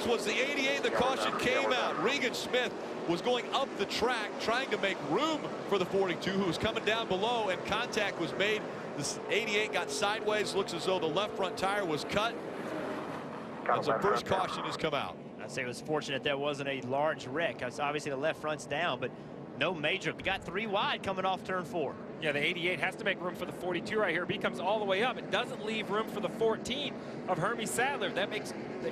was the 88. The caution came out. Regan Smith was going up the track trying to make room for the 42, who was coming down below, and contact was made. This 88 got sideways. Looks as though the left front tire was cut. And so first caution has come out. I'd say it was fortunate there wasn't a large wreck. Obviously the left front's down, but no major. We got 3 wide coming off turn 4. Yeah, the 88 has to make room for the 42 right here. If he comes all the way up, it doesn't leave room for the 14 of Hermie Sadler. That makes the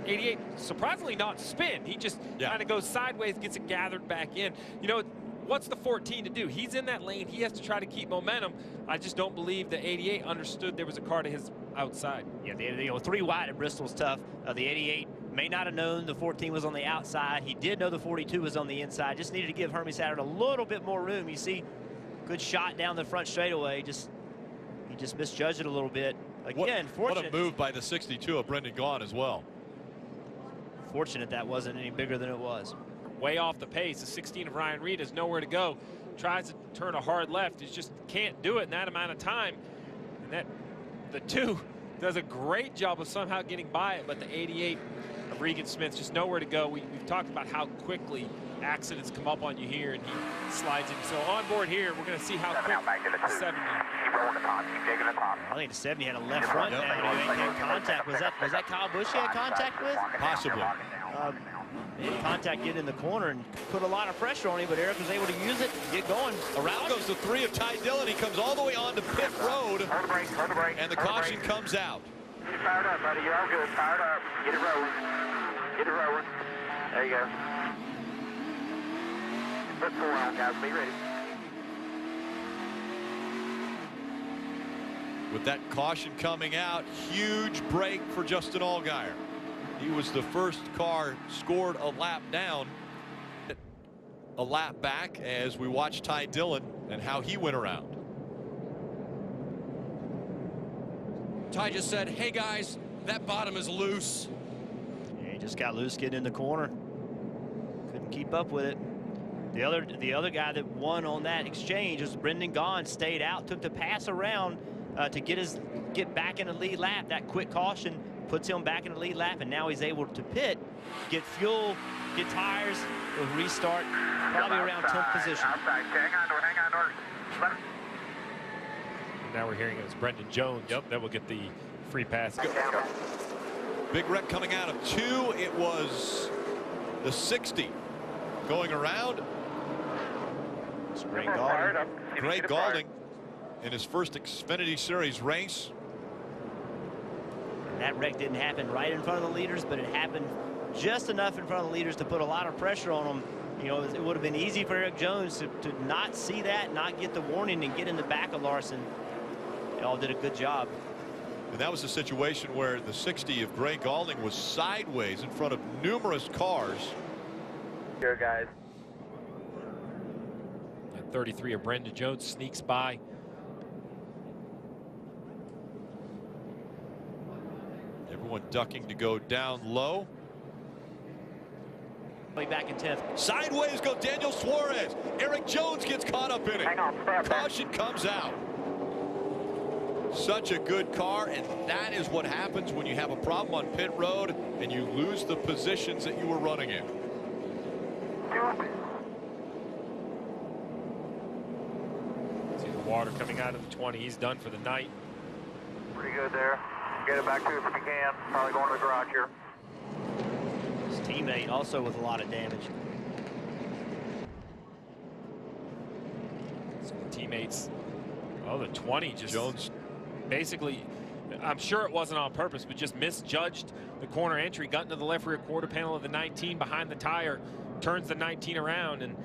88 surprisingly not spin. He just kind of goes sideways, gets it gathered back in. You know, what's the 14 to do? He's in that lane. He has to try to keep momentum. I just don't believe the 88 understood there was a car to his outside. Yeah, you know, 3 wide at Bristol's tough. The 88 may not have known the 14 was on the outside. He did know the 42 was on the inside. Just needed to give Hermie Sadler a little bit more room. You see, good shot down the front straightaway. He just misjudged it a little bit. Again, fortunate. What a move by the 62 of Brendan Gaughan as well. Fortunate that wasn't any bigger than it was. Way off the pace. The 16 of Ryan Reed has nowhere to go. Tries to turn a hard left. He just can't do it in that amount of time. And the 2 does a great job of somehow getting by it, but the 88 of Regan Smith just nowhere to go. We've talked about how quickly accidents come up on you here, and he slides in. So on board here, we're going to see how quick the 70. I think the 70 had a left front down. He made contact. Was that Kyle Busch he had contact with? Possibly. Contact get in the corner and put a lot of pressure on him, but Eric was able to use it, get going. Around goes the 3 of Ty Dillon. He comes all the way onto pit road, and the caution comes out. Get fired up, buddy. You're all good. Fired up. Get it rolling. Get it rolling. There you go. Put 4 on, guys. Be ready. With that caution coming out, huge break for Justin Allgaier. He was the first car scored a lap down, a lap back, as we watch Ty Dillon and how he went around. Ty just said, hey guys, that bottom is loose. Yeah, he just got loose getting in the corner. Couldn't keep up with it. The other guy that won on that exchange was Brendan Gaughan. Stayed out, took the pass around to get back in the lead lap. That quick caution puts him back in the lead lap, and now he's able to pit, get fuel, get tires, he'll restart probably around 10th position. Now we're hearing it was Brendan Jones that will get the free pass. Big wreck coming out of 2. It was the 60 going around. It's Greg Gaulding. Greg Gaulding in his first Xfinity Series race. That wreck didn't happen right in front of the leaders, but it happened just enough in front of the leaders to put a lot of pressure on them. You know, it would have been easy for Eric Jones to not see that, not get the warning, and get in the back of Larson. They all did a good job. And that was a situation where the 60 of Greg Gaulding was sideways in front of numerous cars. Here, guys. And 33 of Brendan Jones sneaks by. Everyone ducking to go down low. Back in 10th. Sideways go Daniel Suarez. Eric Jones gets caught up in it. Hang on, caution comes out. Such a good car, and that is what happens when you have a problem on pit road and you lose the positions that you were running in. See the water coming out of the 20. He's done for the night. Pretty good there. Get it back to us if you can. Probably going to the garage here. His teammate also with a lot of damage. So the teammates, oh, the 20 just Jones. Basically, I'm sure it wasn't on purpose, but just misjudged the corner entry, got into the left rear quarter panel of the 19 behind the tire, turns the 19 around, and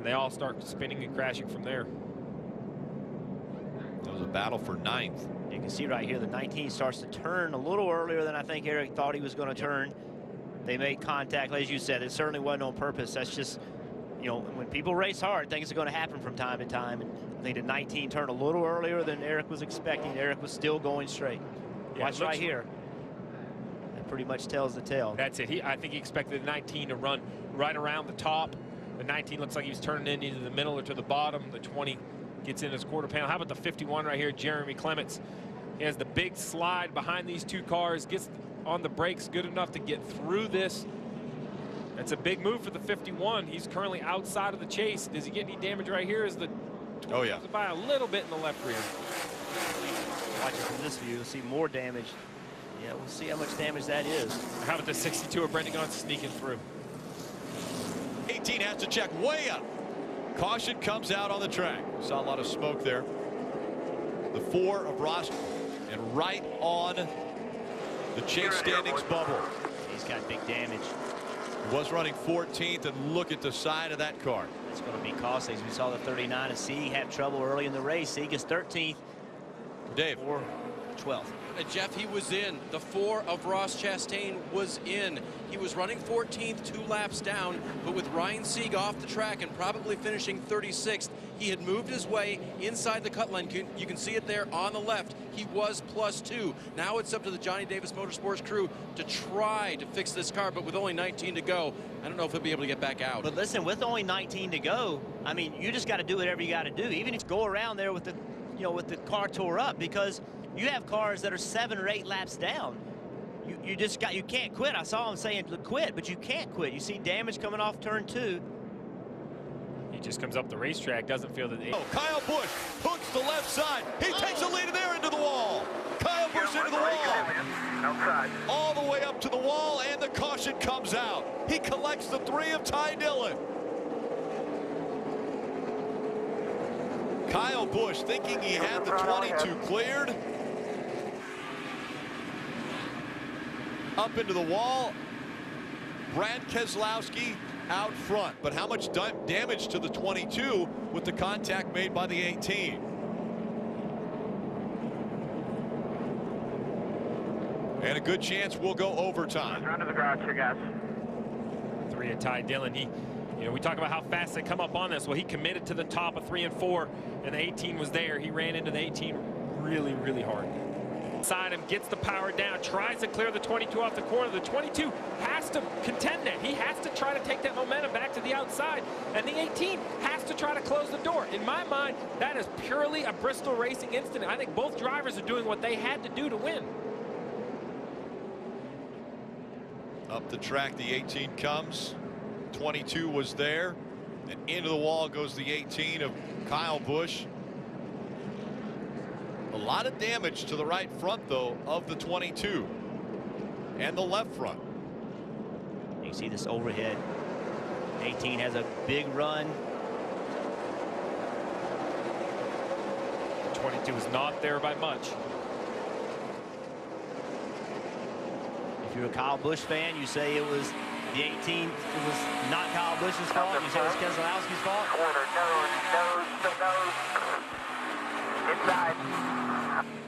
they all start spinning and crashing from there. That was a battle for 9th. You can see right here the 19 starts to turn a little earlier than I think Eric thought he was going to turn. They made contact, as you said. It certainly wasn't on purpose. That's just, you know, when people race hard, things are going to happen from time to time. And I think the 19 turned a little earlier than Eric was expecting. Eric was still going straight. Yeah, watch right here. That pretty much tells the tale. That's it. I think he expected the 19 to run right around the top. The 19 looks like he was turning in either the middle or to the bottom. The 20 gets in his quarter panel. How about the 51 right here, Jeremy Clements? He has the big slide behind these two cars, gets on the brakes good enough to get through this. It's a big move for the 51. He's currently outside of the chase. Does he get any damage right here? Is the Oh yeah, by a little bit in the left rear. Watch it from this view, you'll see more damage. Yeah, we'll see how much damage that is. How about the 62 of Brendan Gaughan sneaking through? 18 has to check way up. Caution comes out on the track. Saw a lot of smoke there. The 4 of Ross, and right on the chase standings bubble. He's got big damage. He was running 14th, and look at the side of that car. It's going to be costly. We saw the 39 of Sieg have trouble early in the race. Sieg is 13th. Dave. Or 12th. Jeff, he was in. The 4 of Ross Chastain was in. He was running 14th, 2 laps down, but with Ryan Sieg off the track and probably finishing 36th, he had moved his way inside the cut line. You can see it there on the left. He was +2. Now it's up to the Johnny Davis Motorsports crew to try to fix this car, but with only 19 to go, I don't know if he'll be able to get back out. But listen, with only 19 to go, I mean, you just got to do whatever you got to do, even if you go around there with the, with the car tore up, because you have cars that are 7 or 8 laps down. You can't quit. I saw him saying to quit, but you can't quit. You see damage coming off turn 2. He just comes up the racetrack, doesn't feel that. Kyle Busch hooks the left side. He takes a lead there into the wall. Kyle Busch into the wall. Outside. All the way up to the wall, and the caution comes out. He collects the 3 of Ty Dillon. Kyle Busch thinking he had the 22 cleared. Up into the wall. Brad Keselowski out front. But how much damage to the 22 with the contact made by the 18? And a good chance we'll go overtime. Run to the garage here, guys. 3 of Ty Dillon. We talk about how fast they come up on this. Well, he committed to the top of 3 and 4, and the 18 was there. He ran into the 18 really, really hard. Inside him, gets the power down, tries to clear the 22 off the corner. The 22 has to contend that. He has to try to take that momentum back to the outside, and the 18 has to try to close the door. In my mind, that is purely a Bristol racing incident. I think both drivers are doing what they had to do to win. Up the track, the 18 comes. 22 was there, and into the wall goes the 18 of Kyle Busch. A lot of damage to the right front, though, of the 22 and the left front. You can see this overhead. 18 has a big run. The 22 is not there by much. If you're a Kyle Busch fan, you say it was the 18. It was not Kyle Busch's fault. You say it was Keselowski's fault. Corner, nose, inside.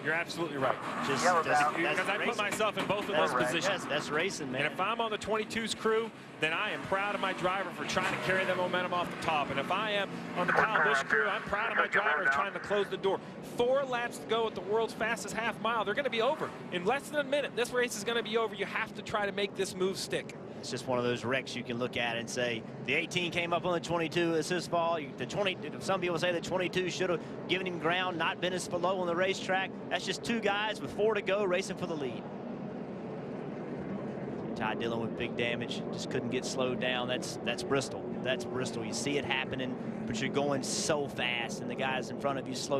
You're absolutely right. Just Because I put myself in both of those positions. Yes, that's racing, man. And if I'm on the 22's crew, then I am proud of my driver for trying to carry that momentum off the top. And if I am on the Kyle Busch crew, I'm proud of my driver for trying to close the door. 4 laps to go at the world's fastest half mile. They're going to be over. In less than a minute, this race is going to be over. You have to try to make this move stick. It's just one of those wrecks you can look at and say the 18 came up on the 22. It's his fault. The 20. Some people say the 22 should have given him ground, not been as low on the racetrack. That's just 2 guys with 4 to go racing for the lead. Ty Dillon with big damage, just couldn't get slowed down. That's Bristol. That's Bristol. You see it happening, but you're going so fast, and the guys in front of you slow